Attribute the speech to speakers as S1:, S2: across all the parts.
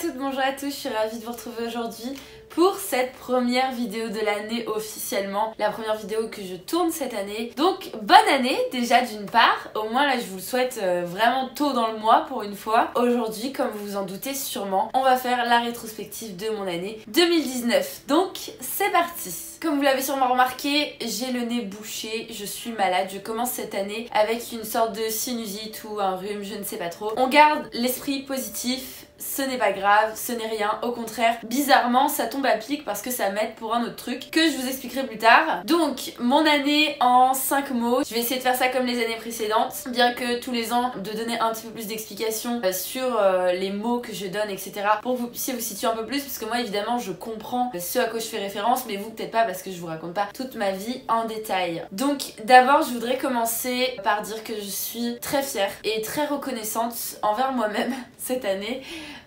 S1: toutes, bonjour à tous, je suis ravie de vous retrouver aujourd'hui pour cette première vidéo de l'année officiellement, la première vidéo que je tourne cette année. Donc bonne année déjà d'une part, au moins là je vous le souhaite vraiment tôt dans le mois pour une fois. Aujourd'hui, comme vous vous en doutez sûrement, on va faire la rétrospective de mon année 2019. Donc c'est parti. Comme vous l'avez sûrement remarqué, j'ai le nez bouché, je suis malade, je commence cette année avec une sorte de sinusite ou un rhume, je ne sais pas trop. On garde l'esprit positif. Ce n'est pas grave, ce n'est rien, au contraire, bizarrement ça tombe à pic parce que ça m'aide pour un autre truc que je vous expliquerai plus tard. Donc mon année en 5 mots, je vais essayer de faire ça comme les années précédentes, bien que tous les ans de donner un petit peu plus d'explications sur les mots que je donne, etc. pour que vous puissiez vous situer un peu plus, parce que moi évidemment je comprends ce à quoi je fais référence, mais vous peut-être pas parce que je vous raconte pas toute ma vie en détail. Donc d'abord je voudrais commencer par dire que je suis très fière et très reconnaissante envers moi-même cette année.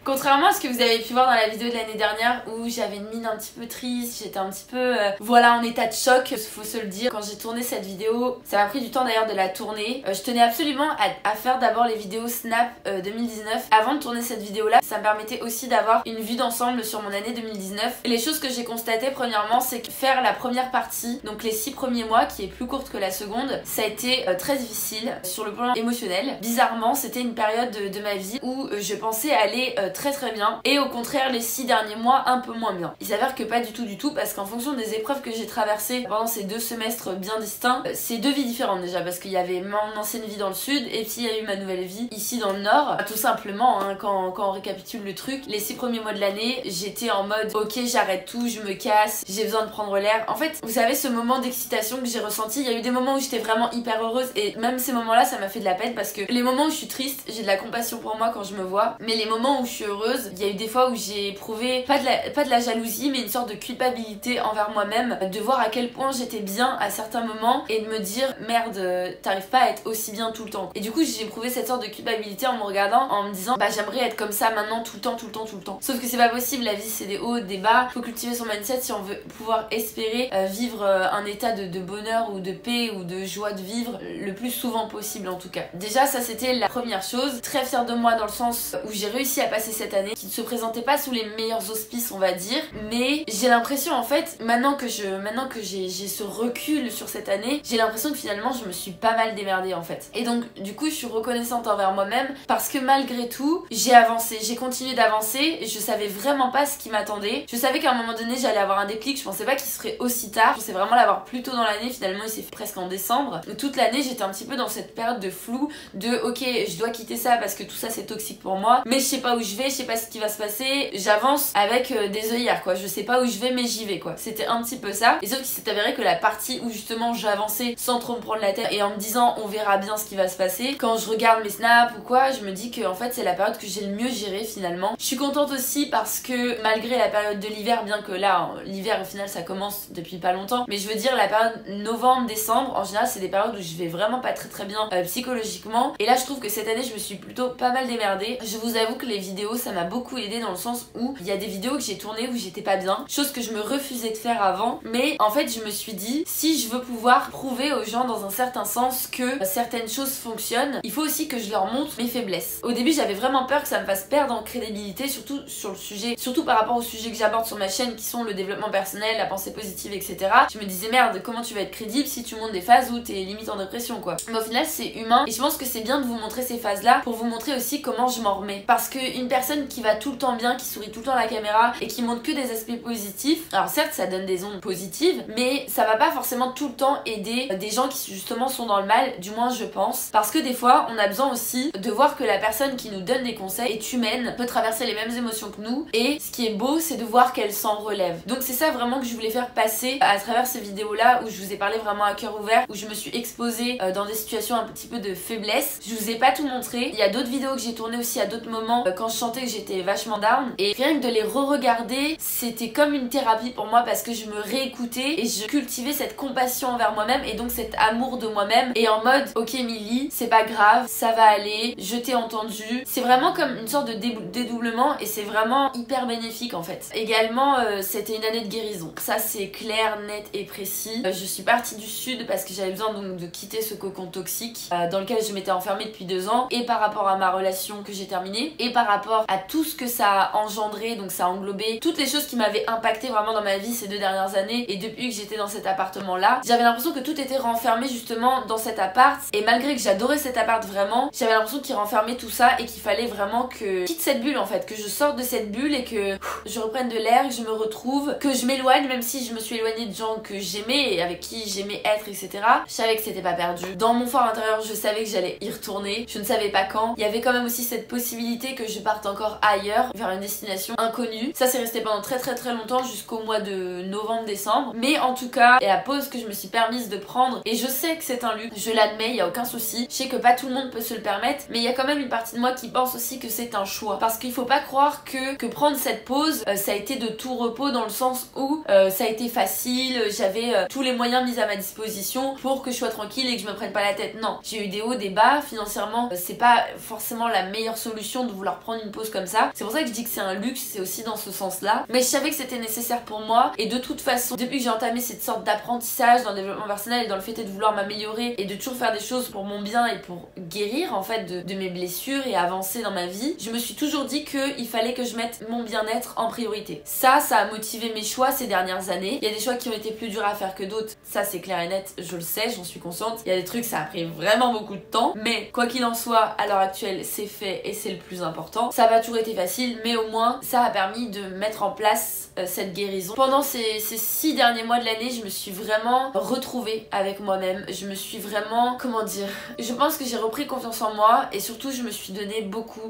S1: Contrairement à ce que vous avez pu voir dans la vidéo de l'année dernière où j'avais une mine un petit peu triste, j'étais un petit peu voilà, en état de choc, faut se le dire. Quand j'ai tourné cette vidéo, ça m'a pris du temps d'ailleurs de la tourner. Je tenais absolument à faire d'abord les vidéos Snap 2019 avant de tourner cette vidéo là. Ça me permettait aussi d'avoir une vue d'ensemble sur mon année 2019. Et les choses que j'ai constatées premièrement, c'est que faire la première partie, donc les 6 premiers mois, qui est plus courte que la seconde, ça a été très difficile sur le plan émotionnel. Bizarrement, c'était une période de ma vie où je pensais aller très bien, et au contraire les 6 derniers mois un peu moins bien. Il s'avère que pas du tout, parce qu'en fonction des épreuves que j'ai traversées pendant ces 2 semestres bien distincts, c'est 2 vies différentes déjà, parce qu'il y avait mon ancienne vie dans le sud et puis il y a eu ma nouvelle vie ici dans le nord. Tout simplement hein, quand on récapitule le truc, les 6 premiers mois de l'année j'étais en mode ok, j'arrête tout, je me casse, j'ai besoin de prendre l'air. En fait vous savez, ce moment d'excitation que j'ai ressenti, il y a eu des moments où j'étais vraiment hyper heureuse, et même ces moments là ça m'a fait de la peine, parce que les moments où je suis triste, j'ai de la compassion pour moi quand je me vois, mais les moments où je suis heureuse, il y a eu des fois où j'ai éprouvé pas de la jalousie, mais une sorte de culpabilité envers moi-même, de voir à quel point j'étais bien à certains moments et de me dire merde, t'arrives pas à être aussi bien tout le temps. Et du coup j'ai éprouvé cette sorte de culpabilité en me regardant, en me disant bah j'aimerais être comme ça maintenant tout le temps. Sauf que c'est pas possible, la vie c'est des hauts, des bas, faut cultiver son mindset si on veut pouvoir espérer vivre un état de bonheur ou de paix ou de joie de vivre le plus souvent possible en tout cas. Déjà ça c'était la première chose. Très fière de moi dans le sens où j'ai réussi à passer cette année qui ne se présentait pas sous les meilleurs auspices on va dire, mais j'ai l'impression en fait maintenant que j'ai ce recul sur cette année, j'ai l'impression que finalement je me suis pas mal démerdée en fait. Et donc du coup je suis reconnaissante envers moi-même parce que malgré tout j'ai avancé, j'ai continué d'avancer, je savais vraiment pas ce qui m'attendait. Je savais qu'à un moment donné j'allais avoir un déclic, je pensais pas qu'il serait aussi tard, je pensais vraiment l'avoir plus tôt dans l'année, finalement il s'est fait presque en décembre. Toute l'année j'étais un petit peu dans cette période de flou, de ok je dois quitter ça parce que tout ça c'est toxique pour moi, mais je sais pas où je vais, je sais pas ce qui va se passer, j'avance avec des œillères quoi, je sais pas où je vais mais j'y vais quoi. C'était un petit peu ça, et sauf qu'il s'est avéré que la partie où justement j'avançais sans trop me prendre la tête et en me disant on verra bien ce qui va se passer, quand je regarde mes snaps ou quoi, je me dis que en fait c'est la période que j'ai le mieux gérée finalement. Je suis contente aussi parce que malgré la période de l'hiver, bien que là l'hiver au final ça commence depuis pas longtemps, mais je veux dire la période novembre-décembre en général c'est des périodes où je vais vraiment pas très bien psychologiquement, et là je trouve que cette année je me suis plutôt pas mal démerdée. Je vous avoue que les vidéos ça m'a beaucoup aidé dans le sens où il y a des vidéos que j'ai tournées où j'étais pas bien, chose que je me refusais de faire avant, mais en fait je me suis dit si je veux pouvoir prouver aux gens dans un certain sens que certaines choses fonctionnent, il faut aussi que je leur montre mes faiblesses. Au début j'avais vraiment peur que ça me fasse perdre en crédibilité, surtout sur le sujet, surtout par rapport aux sujets que j'aborde sur ma chaîne qui sont le développement personnel, la pensée positive, etc. Je me disais merde, comment tu vas être crédible si tu montes des phases où t'es limite en dépression quoi. Mais au final c'est humain, et je pense que c'est bien de vous montrer ces phases là pour vous montrer aussi comment je m'en remets, parce qu'une personne qui va tout le temps bien, qui sourit tout le temps à la caméra et qui montre que des aspects positifs, alors certes ça donne des ondes positives, mais ça va pas forcément tout le temps aider des gens qui justement sont dans le mal, du moins je pense, parce que des fois on a besoin aussi de voir que la personne qui nous donne des conseils est humaine, peut traverser les mêmes émotions que nous, et ce qui est beau c'est de voir qu'elle s'en relève. Donc c'est ça vraiment que je voulais faire passer à travers ces vidéos là où je vous ai parlé vraiment à cœur ouvert, où je me suis exposée dans des situations un petit peu de faiblesse. Je vous ai pas tout montré, il y a d'autres vidéos que j'ai tournées aussi à d'autres moments quand je sentais que j'étais vachement down, et rien que de les re-regarder c'était comme une thérapie pour moi, parce que je me réécoutais et je cultivais cette compassion envers moi-même et donc cet amour de moi-même, et en mode ok Milly, c'est pas grave, ça va aller, je t'ai entendu. C'est vraiment comme une sorte de dédoublement, et c'est vraiment hyper bénéfique en fait. Également c'était une année de guérison, ça assez clair, net et précis. Je suis partie du sud parce que j'avais besoin donc de quitter ce cocon toxique dans lequel je m'étais enfermée depuis 2 ans, et par rapport à ma relation que j'ai terminée, et par rapport à tout ce que ça a engendré, donc ça a englobé toutes les choses qui m'avaient impacté vraiment dans ma vie ces 2 dernières années. Et depuis que j'étais dans cet appartement là, j'avais l'impression que tout était renfermé justement dans cet appart, et malgré que j'adorais cet appart vraiment, j'avais l'impression qu'il renfermait tout ça et qu'il fallait vraiment que je quitte cette bulle en fait, que je sorte de cette bulle et que je reprenne de l'air, que je me retrouve, que je m'éloigne, même si je me suis éloignée de gens que j'aimais et avec qui j'aimais être, etc. Je savais que c'était pas perdu. Dans mon fort intérieur, je savais que j'allais y retourner, je ne savais pas quand. Il y avait quand même aussi cette possibilité que je parte encore ailleurs, vers une destination inconnue. Ça c'est resté pendant très longtemps, jusqu'au mois de novembre-décembre. Mais en tout cas, et la pause que je me suis permise de prendre, et je sais que c'est un luxe, je l'admets, il y a aucun souci. Je sais que pas tout le monde peut se le permettre, mais il y a quand même une partie de moi qui pense aussi que c'est un choix. Parce qu'il faut pas croire que prendre cette pause, ça a été de tout repos, dans le sens où ça a été facile, j'avais tous les moyens mis à ma disposition pour que je sois tranquille et que je me prenne pas la tête. Non, j'ai eu des hauts, des bas, financièrement c'est pas forcément la meilleure solution de vouloir prendre une pause comme ça. C'est pour ça que je dis que c'est un luxe, c'est aussi dans ce sens là, mais je savais que c'était nécessaire pour moi. Et de toute façon, depuis que j'ai entamé cette sorte d'apprentissage dans le développement personnel et dans le fait de vouloir m'améliorer et de toujours faire des choses pour mon bien et pour guérir en fait de mes blessures et avancer dans ma vie, je me suis toujours dit qu'il fallait que je mette mon bien-être en priorité. Ça a motivé mes choix ces dernières années. Il y a des choix qui ont été plus durs à faire que d'autres, ça c'est clair et net, je le sais, j'en suis consciente. Il y a des trucs, ça a pris vraiment beaucoup de temps, mais quoi qu'il en soit, à l'heure actuelle c'est fait et c'est le plus important. Ça n'a pas toujours été facile, mais au moins ça a permis de mettre en place cette guérison. Pendant ces 6 derniers mois de l'année, je me suis vraiment retrouvée avec moi-même. Je me suis vraiment, comment dire, je pense que j'ai repris confiance en moi, et surtout je me suis donné beaucoup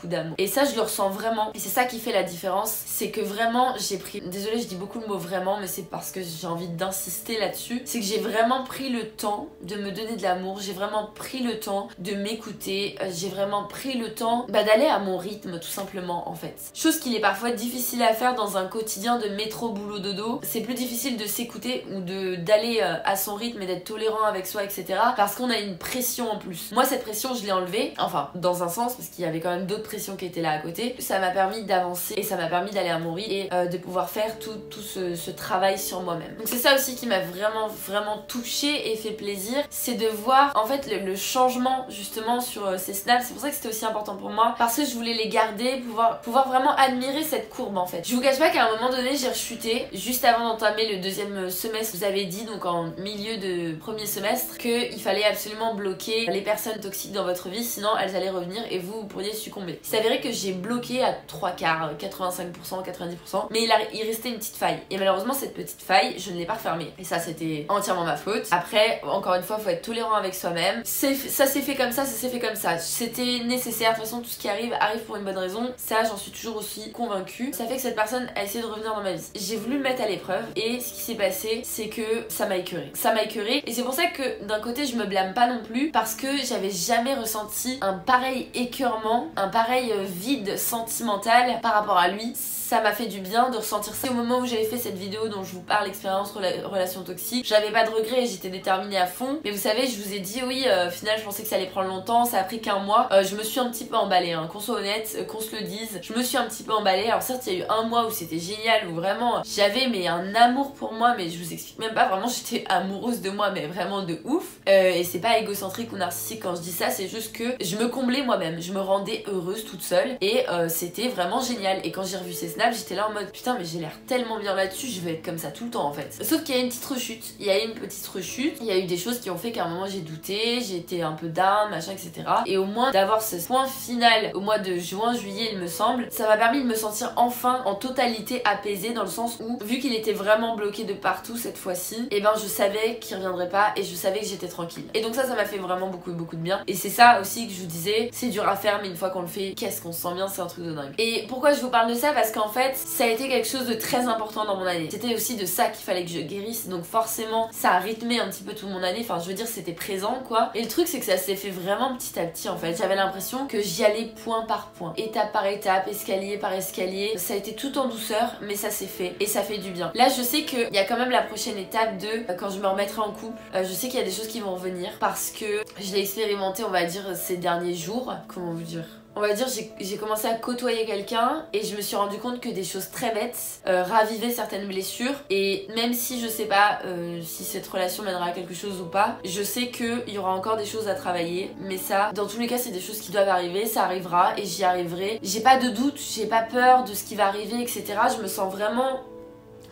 S1: d'amour. Et ça je le ressens vraiment, et c'est ça qui fait la différence, c'est que vraiment j'ai pris, désolée je dis beaucoup le mot vraiment, mais c'est parce que j'ai envie d'insister là-dessus, c'est que j'ai vraiment pris le temps de me donner de l'amour, j'ai vraiment pris le temps de m'écouter, j'ai vraiment pris le temps d'aller à mon rythme tout simplement en fait. Chose qu'il est parfois difficile à faire dans un quotidien de métro boulot dodo, c'est plus difficile de s'écouter ou d'aller à son rythme et d'être tolérant avec soi, etc. parce qu'on a une pression en plus. Moi cette pression je l'ai enlevée, enfin dans un sens, parce qu'il y avait quand même d'autres pressions qui étaient là à côté. Ça m'a permis d'avancer et ça m'a permis d'aller à mon rythme et de pouvoir faire tout ce travail sur moi-même. Donc c'est ça aussi qui m'a vraiment touchée et fait plaisir, c'est de voir en fait le changement justement sur ces snaps. C'est pour ça que c'était aussi important pour moi, parce que je voulais les garder, pouvoir vraiment admirer cette courbe en fait. Je vous cache pas qu'à un moment donné j'ai rechuté, juste avant d'entamer le 2e semestre. Vous avez dit donc en milieu de 1er semestre qu'il fallait absolument bloquer les personnes toxiques dans votre vie, sinon elles allaient revenir et vous pourriez succomber. Il s'avérait que j'ai bloqué à 3/4, 85%, 90%, mais il restait une petite faille. Et malheureusement cette petite faille, je ne l'ai pas refermée. Et ça c'était entièrement ma faute. Après, encore une fois, faut être tolérant avec soi-même. Ça s'est fait comme ça, ça s'est fait comme ça. C'était nécessaire, de toute façon tout ce qui arrive pour une bonne raison. Ça j'en suis toujours aussi convaincue. Ça fait que cette personne a essayé de revenir dans ma vie. J'ai voulu le mettre à l'épreuve et ce qui s'est passé, c'est que ça m'a écœurée. Ça m'a écœurée, et c'est pour ça que d'un côté je me blâme pas non plus, parce que j'avais jamais ressenti un pareil écœurement, un pareil vide sentimental par rapport à lui. Ça m'a fait du bien de ressentir ça. Au moment où j'avais fait cette vidéo dont je vous parle, expérience relation toxique, j'avais pas de regrets, j'étais déterminée à fond. Mais vous savez, je vous ai dit oui, au final je pensais que ça allait prendre longtemps, ça a pris qu'un mois. Je me suis un petit peu emballée, hein, qu'on soit honnête, qu'on se le dise. Je me suis un petit peu emballée. Alors certes, il y a eu un mois où c'était génial, où vraiment j'avais un amour pour moi, mais je vous explique même pas, vraiment j'étais amoureuse de moi, mais vraiment de ouf. Et c'est pas égocentrique ou narcissique quand je dis ça, c'est juste que je me comblais moi-même, je me rendais heureuse toute seule, et c'était vraiment génial. Et quand j'ai revu ces snaps, j'étais là en mode putain, mais j'ai l'air tellement bien là-dessus, je vais être comme ça tout le temps en fait. Sauf qu'il y a une petite rechute, il y a eu une petite rechute, il y a eu des choses qui ont fait qu'à un moment j'ai douté, j'ai été un peu down, machin, etc. Et au moins d'avoir ce point final au mois de juin, juillet, il me semble, ça m'a permis de me sentir enfin en totalité apaisée, dans le sens où, vu qu'il était vraiment bloqué de partout cette fois-ci, et ben je savais qu'il reviendrait pas et je savais que j'étais tranquille. Et donc ça m'a fait vraiment beaucoup de bien. Et c'est ça aussi que je vous disais, c'est dur à faire, mais une fois qu'on le fait, qu'est-ce qu'on se sent bien, c'est un truc de dingue. Et pourquoi je vous parle de ça? Parce qu'en fait, ça a été quelque chose de très important dans mon année. C'était aussi de ça qu'il fallait que je guérisse, donc forcément ça a rythmé un petit peu toute mon année, enfin je veux dire c'était présent quoi. Et le truc c'est que ça s'est fait vraiment petit à petit en fait. J'avais l'impression que j'y allais point par point, étape par étape, escalier par escalier. Ça a été tout en douceur, mais ça s'est fait et ça fait du bien. Là je sais qu'il y a quand même la prochaine étape de quand je me remettrai en couple. Je sais qu'il y a des choses qui vont revenir parce que je l'ai expérimenté, on va dire, ces derniers jours. Comment vous dire? on va dire, j'ai commencé à côtoyer quelqu'un et je me suis rendu compte que des choses très bêtes ravivaient certaines blessures. Et même si je sais pas si cette relation mènera à quelque chose ou pas, je sais qu'il y aura encore des choses à travailler. Mais ça, dans tous les cas, c'est des choses qui doivent arriver, ça arrivera et j'y arriverai. J'ai pas de doute, j'ai pas peur de ce qui va arriver, etc. Je me sens vraiment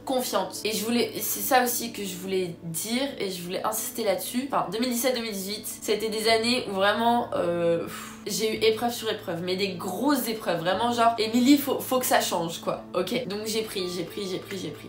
S1: confiante. Et c'est ça aussi que je voulais dire et je voulais insister là-dessus. Enfin, 2017-2018, ça a été des années où vraiment j'ai eu épreuve sur épreuve, mais des grosses épreuves, vraiment genre, Émilie, faut que ça change quoi, ok. Donc j'ai pris.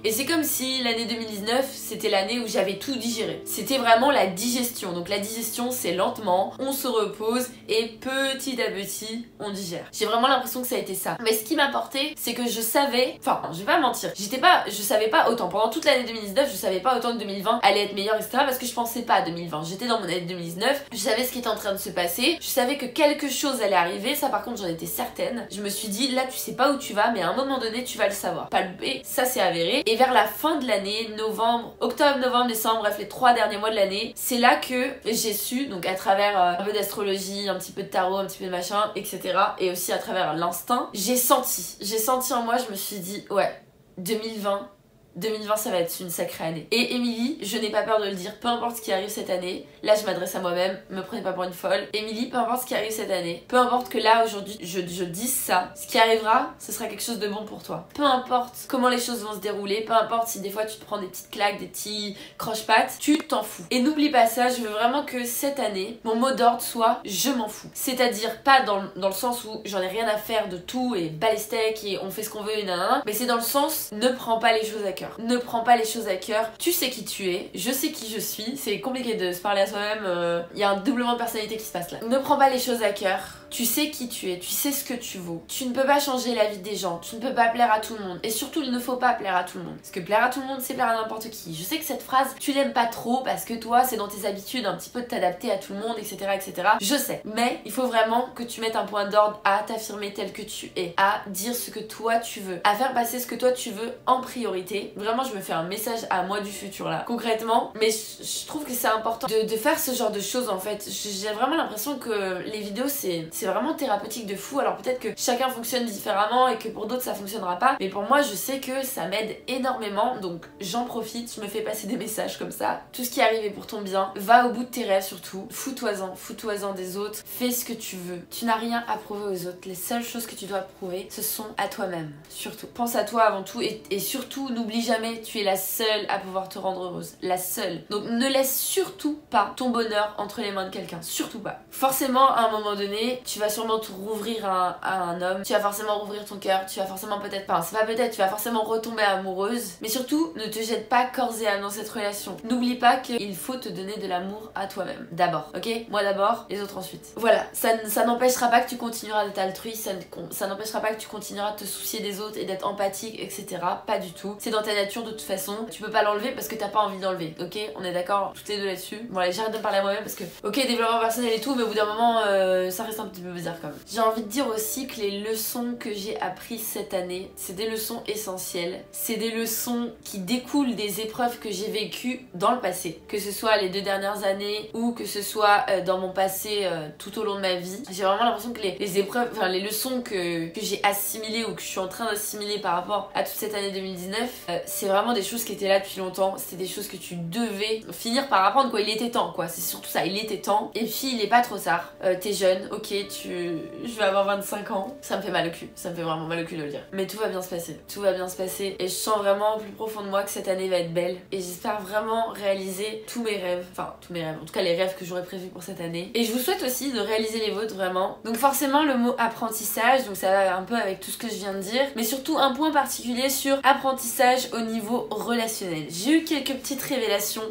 S1: Et c'est comme si l'année 2019, c'était l'année où j'avais tout digéré. C'était vraiment la digestion. Donc la digestion, c'est lentement, on se repose et petit à petit, on digère. J'ai vraiment l'impression que ça a été ça. Mais ce qui m'importait, c'est que je savais, enfin, je vais pas mentir, je savais pas autant. Pendant toute l'année 2019, je savais pas autant que 2020 allait être meilleur, etc. Parce que je pensais pas à 2020. J'étais dans mon année 2019, je savais ce qui était en train de se passer, je savais que quelque chose allait arriver, ça par contre j'en étais certaine. Je me suis dit, là tu sais pas où tu vas, mais à un moment donné tu vas le savoir. Palpé, ça c'est avéré. Et vers la fin de l'année, octobre, novembre, décembre, bref les 3 derniers mois de l'année, c'est là que j'ai su, donc à travers un peu d'astrologie, un petit peu de tarot, un petit peu de machin, etc. Et aussi à travers l'instinct, j'ai senti en moi, je me suis dit, ouais, 2020 ça va être une sacrée année. Et Émilie, je n'ai pas peur de le dire, peu importe ce qui arrive cette année, là je m'adresse à moi-même, me prenez pas pour une folle. Émilie, peu importe ce qui arrive cette année, peu importe que là aujourd'hui je dise ça, ce qui arrivera, ce sera quelque chose de bon pour toi. Peu importe comment les choses vont se dérouler, peu importe si des fois tu te prends des petites claques, des petits croche-pattes, tu t'en fous. Et n'oublie pas ça, je veux vraiment que cette année, mon mot d'ordre soit je m'en fous. C'est-à-dire pas dans le sens où j'en ai rien à faire de tout et balèsteak et on fait ce qu'on veut et nanana, mais c'est dans le sens ne prends pas les choses à cœur. Ne prends pas les choses à cœur. Tu sais qui tu es, je sais qui je suis. C'est compliqué de se parler à soi-même. Il y a un doublement de personnalité qui se passe là. Ne prends pas les choses à cœur. Tu sais qui tu es, tu sais ce que tu vaux. Tu ne peux pas changer la vie des gens, tu ne peux pas plaire à tout le monde. Et surtout, il ne faut pas plaire à tout le monde. Parce que plaire à tout le monde, c'est plaire à n'importe qui. Je sais que cette phrase, tu l'aimes pas trop parce que toi, c'est dans tes habitudes un petit peu de t'adapter à tout le monde, etc., etc. Je sais. Mais il faut vraiment que tu mettes un point d'ordre à t'affirmer tel que tu es, à dire ce que toi tu veux, à faire passer ce que toi tu veux en priorité. Vraiment, je me fais un message à moi du futur là, concrètement. Mais je trouve que c'est important de faire ce genre de choses en fait. J'ai vraiment l'impression que les vidéos, c'est vraiment thérapeutique de fou. Alors peut-être que chacun fonctionne différemment et que pour d'autres ça fonctionnera pas, mais pour moi je sais que ça m'aide énormément, donc j'en profite, je me fais passer des messages comme ça. Tout ce qui arrive est pour ton bien, va au bout de tes rêves surtout, fous-toi-en des autres, fais ce que tu veux. Tu n'as rien à prouver aux autres, les seules choses que tu dois prouver, ce sont à toi-même, surtout. Pense à toi avant tout et surtout n'oublie jamais, tu es la seule à pouvoir te rendre heureuse, la seule. Donc ne laisse surtout pas ton bonheur entre les mains de quelqu'un, surtout pas. Forcément à un moment donné, tu vas sûrement te rouvrir à un homme, tu vas forcément rouvrir ton cœur, tu vas forcément tu vas forcément retomber amoureuse, mais surtout ne te jette pas corps et âme dans cette relation. N'oublie pas qu'il faut te donner de l'amour à toi-même d'abord, ok? Moi d'abord, les autres ensuite. Voilà, ça n'empêchera pas que tu continueras d'être altruiste, ça n'empêchera pas que tu continueras de te soucier des autres et d'être empathique, etc. Pas du tout. C'est dans ta nature de toute façon, tu peux pas l'enlever parce que t'as pas envie d'enlever, ok? On est d'accord toutes les deux là-dessus. Bon allez, j'arrête de me parler à moi-même parce que, ok, développement personnel et tout, mais au bout d'un moment, ça reste un petit peu bizarre quand même. J'ai envie de dire aussi que les leçons que j'ai apprises cette année, c'est des leçons essentielles. C'est des leçons qui découlent des épreuves que j'ai vécues dans le passé. Que ce soit les 2 dernières années ou que ce soit dans mon passé tout au long de ma vie. J'ai vraiment l'impression que les épreuves, enfin les leçons que j'ai assimilées ou que je suis en train d'assimiler par rapport à toute cette année 2019, c'est vraiment des choses qui étaient là depuis longtemps. C'était des choses que tu devais finir par apprendre quoi. Il était temps quoi. C'est surtout ça, il était temps. Et puis il est pas trop tard. T'es jeune, ok, je vais avoir 25 ans. Ça me fait mal au cul. Ça me fait vraiment mal au cul de le dire. Mais tout va bien se passer. Tout va bien se passer. Et je sens vraiment au plus profond de moi que cette année va être belle. Et j'espère vraiment réaliser tous mes rêves. Enfin, tous mes rêves. En tout cas, les rêves que j'aurais prévus pour cette année. Et je vous souhaite aussi de réaliser les vôtres vraiment. Donc forcément, le mot apprentissage. Donc ça va un peu avec tout ce que je viens de dire. Mais surtout un point particulier sur apprentissage au niveau relationnel. J'ai eu quelques petites révélations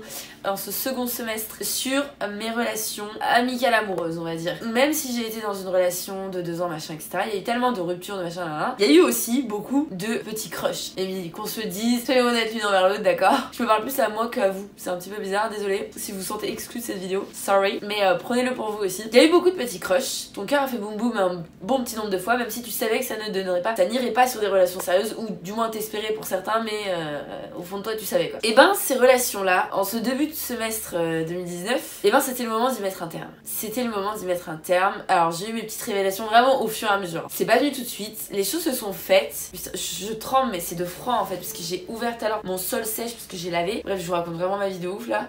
S1: en ce second semestre sur mes relations amicales amoureuses, on va dire. Même si j'ai été dans une relation de 2 ans, machin, etc., il y a eu tellement de ruptures, de machin, là. Il y a eu aussi beaucoup de petits crushs. Et qu'on se dise, soyez honnêtes l'une envers l'autre, d'accord? Je me parle plus à moi qu'à vous. C'est un petit peu bizarre, désolé si vous vous sentez exclu de cette vidéo. Sorry. Mais prenez-le pour vous aussi. Il y a eu beaucoup de petits crushs. Ton cœur a fait boum boum un bon petit nombre de fois, même si tu savais que ça ne donnerait pas, ça n'irait pas sur des relations sérieuses, ou du moins t'espérais pour certains, mais au fond de toi, tu savais quoi. Et ben, ces relations-là, en ce début de semestre 2019, et ben c'était le moment d'y mettre un terme. C'était le moment d'y mettre un terme. Alors j'ai eu mes petites révélations vraiment au fur et à mesure. C'est pas venu tout de suite, les choses se sont faites. Je tremble mais c'est de froid en fait parce que j'ai ouvert tout à l'heure mon sol sèche parce que j'ai lavé. Bref, je vous raconte vraiment ma vie de ouf là.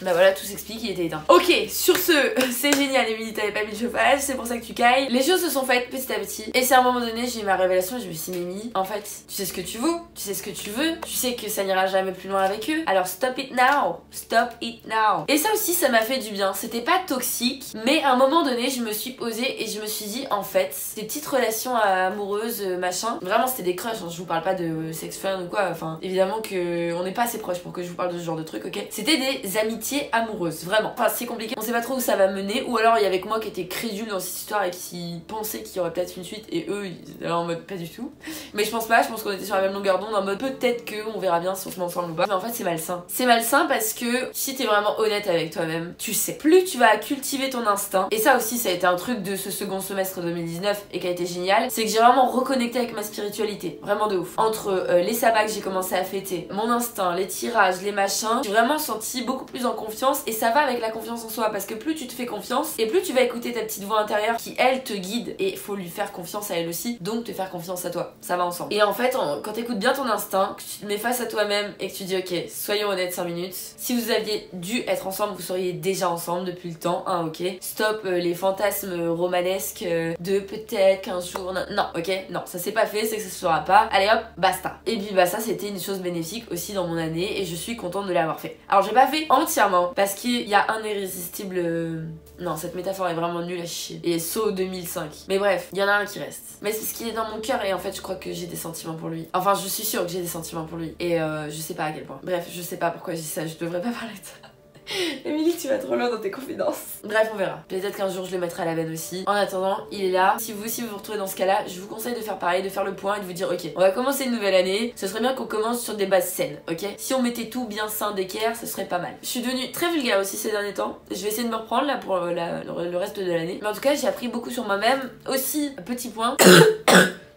S1: Bah voilà, tout s'explique, il était éteint. Ok, sur ce, c'est génial, Émilie, t'avais pas mis le chauffage, c'est pour ça que tu cailles. Les choses se sont faites petit à petit. Et c'est à un moment donné, j'ai eu ma révélation et je me suis dit, Émilie, en fait, tu sais ce que tu vaux, tu sais ce que tu veux, tu sais que ça n'ira jamais plus loin avec eux. Alors stop it now, stop it now. Et ça aussi, ça m'a fait du bien. C'était pas toxique, mais à un moment donné, je me suis posée et je me suis dit, en fait, ces petites relations amoureuses, machin, vraiment c'était des crushs, hein, je vous parle pas de sex friend ou quoi, enfin, évidemment que on n'est pas assez proches pour que je vous parle de ce genre de truc, ok. C'était des amitiés amoureuse, vraiment. Enfin, c'est compliqué, on sait pas trop où ça va mener, ou alors il y avait que moi qui était crédule dans cette histoire et qui pensait qu'il y aurait peut-être une suite, et eux, ils étaient en mode pas du tout. Mais je pense pas, je pense qu'on était sur la même longueur d'onde, en mode peut-être que on verra bien si on se met ensemble ou pas. Mais en fait, c'est malsain. C'est malsain parce que si t'es vraiment honnête avec toi-même, tu sais. Plus tu vas cultiver ton instinct, et ça aussi, ça a été un truc de ce second semestre 2019 et qui a été génial, c'est que j'ai vraiment reconnecté avec ma spiritualité, vraiment de ouf. Entre les sabbats que j'ai commencé à fêter, mon instinct, les tirages, les machins, j'ai vraiment senti beaucoup plus en confiance, et ça va avec la confiance en soi parce que plus tu te fais confiance et plus tu vas écouter ta petite voix intérieure qui elle te guide, et faut lui faire confiance à elle aussi, donc te faire confiance à toi, ça va ensemble. Et en fait quand t'écoutes bien ton instinct, que tu te mets face à toi-même et que tu dis ok, soyons honnêtes 5 minutes, si vous aviez dû être ensemble vous seriez déjà ensemble depuis le temps, hein, ok, stop les fantasmes romanesques de peut-être qu'un jour, non, ok, non, ça s'est pas fait, c'est que ça se fera pas, allez hop, basta. Et puis bah ça c'était une chose bénéfique aussi dans mon année et je suis contente de l'avoir fait. Alors j'ai pas fait entièrement parce qu'il y a un irrésistible... Non, cette métaphore est vraiment nulle à chier. Et saut 2005. Mais bref, il y en a un qui reste. Mais c'est ce qui est dans mon cœur et en fait je crois que j'ai des sentiments pour lui. Enfin je suis sûre que j'ai des sentiments pour lui. Et je sais pas à quel point. Bref, je sais pas pourquoi je dis ça, je devrais pas parler de ça. Émilie, tu vas trop loin dans tes confidences. Bref, on verra. Peut-être qu'un jour je le mettrai à la veine aussi. En attendant, il est là. Si vous aussi vous vous retrouvez dans ce cas-là, je vous conseille de faire pareil, de faire le point et de vous dire ok, on va commencer une nouvelle année. Ce serait bien qu'on commence sur des bases saines, ok. Si on mettait tout bien sain d'équerre, ce serait pas mal. Je suis devenue très vulgaire aussi ces derniers temps. Je vais essayer de me reprendre là pour le reste de l'année. Mais en tout cas, j'ai appris beaucoup sur moi-même. Aussi, petit point.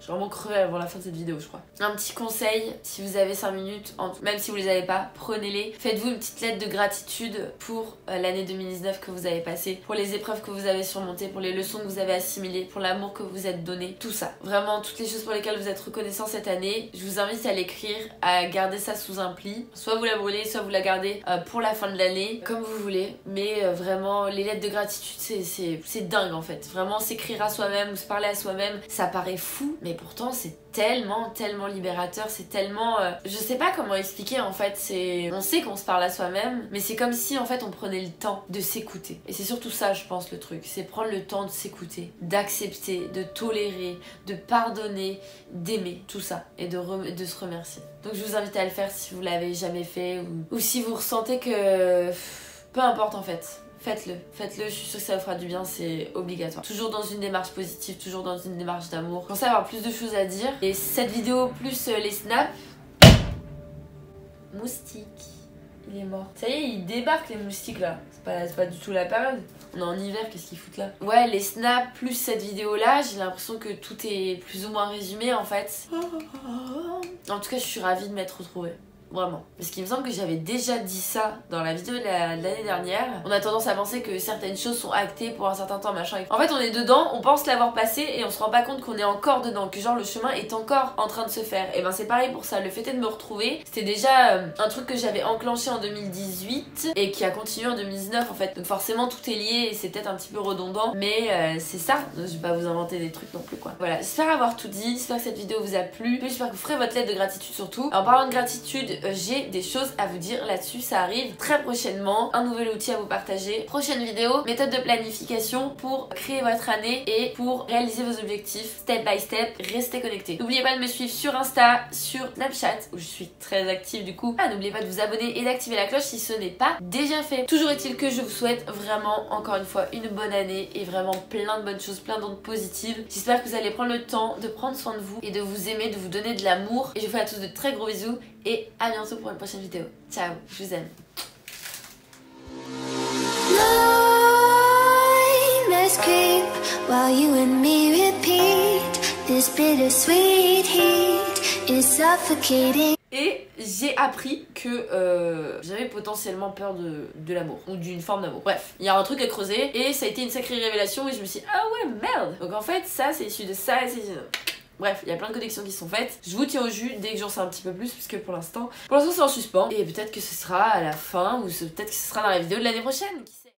S1: Je vais vraiment crever avant la fin de cette vidéo, je crois. Un petit conseil, si vous avez 5 minutes, même si vous les avez pas, prenez-les. Faites-vous une petite lettre de gratitude pour l'année 2019 que vous avez passée, pour les épreuves que vous avez surmontées, pour les leçons que vous avez assimilées, pour l'amour que vous êtes donné, tout ça. Vraiment, toutes les choses pour lesquelles vous êtes reconnaissant cette année, je vous invite à l'écrire, à garder ça sous un pli. Soit vous la brûlez, soit vous la gardez pour la fin de l'année, comme vous voulez. Mais vraiment, les lettres de gratitude, c'est dingue en fait. Vraiment, s'écrire à soi-même ou se parler à soi-même, ça paraît fou, mais pourtant c'est tellement libérateur, c'est tellement... je sais pas comment expliquer en fait, on sait qu'on se parle à soi-même, mais c'est comme si en fait on prenait le temps de s'écouter. Et c'est surtout ça je pense le truc, c'est prendre le temps de s'écouter, d'accepter, de tolérer, de pardonner, d'aimer, tout ça, et de se remercier. Donc je vous invite à le faire si vous l'avez jamais fait, ou si vous ressentez que... peu importe en fait. Faites-le, je suis sûre que ça vous fera du bien, c'est obligatoire. Toujours dans une démarche positive, toujours dans une démarche d'amour. Je pensais avoir plus de choses à dire. Et cette vidéo plus les snaps... Moustique. Il est mort. Ça y est, ils débarquent les moustiques là. C'est pas du tout la période. On est en hiver, qu'est-ce qu'ils foutent là? Ouais, les snaps plus cette vidéo là, j'ai l'impression que tout est plus ou moins résumé en fait. En tout cas, je suis ravie de m'être retrouvée. Vraiment. Parce qu'il me semble que j'avais déjà dit ça dans la vidéo de l'année dernière. On a tendance à penser que certaines choses sont actées pour un certain temps, machin. En fait, on est dedans, on pense l'avoir passé et on se rend pas compte qu'on est encore dedans, que genre le chemin est encore en train de se faire. Et ben c'est pareil pour ça. Le fait est de me retrouver, c'était déjà un truc que j'avais enclenché en 2018 et qui a continué en 2019 en fait. Donc forcément tout est lié et c'est peut-être un petit peu redondant, mais c'est ça. Donc, je vais pas vous inventer des trucs non plus quoi. Voilà, j'espère avoir tout dit, j'espère que cette vidéo vous a plu. J'espère que vous ferez votre lettre de gratitude surtout. En parlant de gratitude, j'ai des choses à vous dire là-dessus, ça arrive très prochainement, un nouvel outil à vous partager. Prochaine vidéo, méthode de planification pour créer votre année et pour réaliser vos objectifs step by step, restez connectés. N'oubliez pas de me suivre sur Insta, sur Snapchat où je suis très active du coup. N'oubliez pas de vous abonner et d'activer la cloche si ce n'est pas déjà fait. Toujours est-il que je vous souhaite vraiment encore une fois une bonne année et vraiment plein de bonnes choses, plein d'ondes positives. J'espère que vous allez prendre le temps de prendre soin de vous et de vous aimer, de vous donner de l'amour. Et je vous fais à tous de très gros bisous et à bientôt pour une prochaine vidéo. Ciao, je vous aime. While you and me repeat, this bittersweet heat is suffocating. Et j'ai appris que j'avais potentiellement peur de l'amour ou d'une forme d'amour. Bref, il y a un truc à creuser et ça a été une sacrée révélation et je me suis dit ah ouais merde. Donc en fait ça c'est issu de ça et c'est issu de... Bref, il y a plein de connexions qui sont faites. Je vous tiens au jus dès que j'en sais un petit peu plus, puisque pour l'instant c'est en suspens. Et peut-être que ce sera à la fin, ou peut-être que ce sera dans la vidéo de l'année prochaine.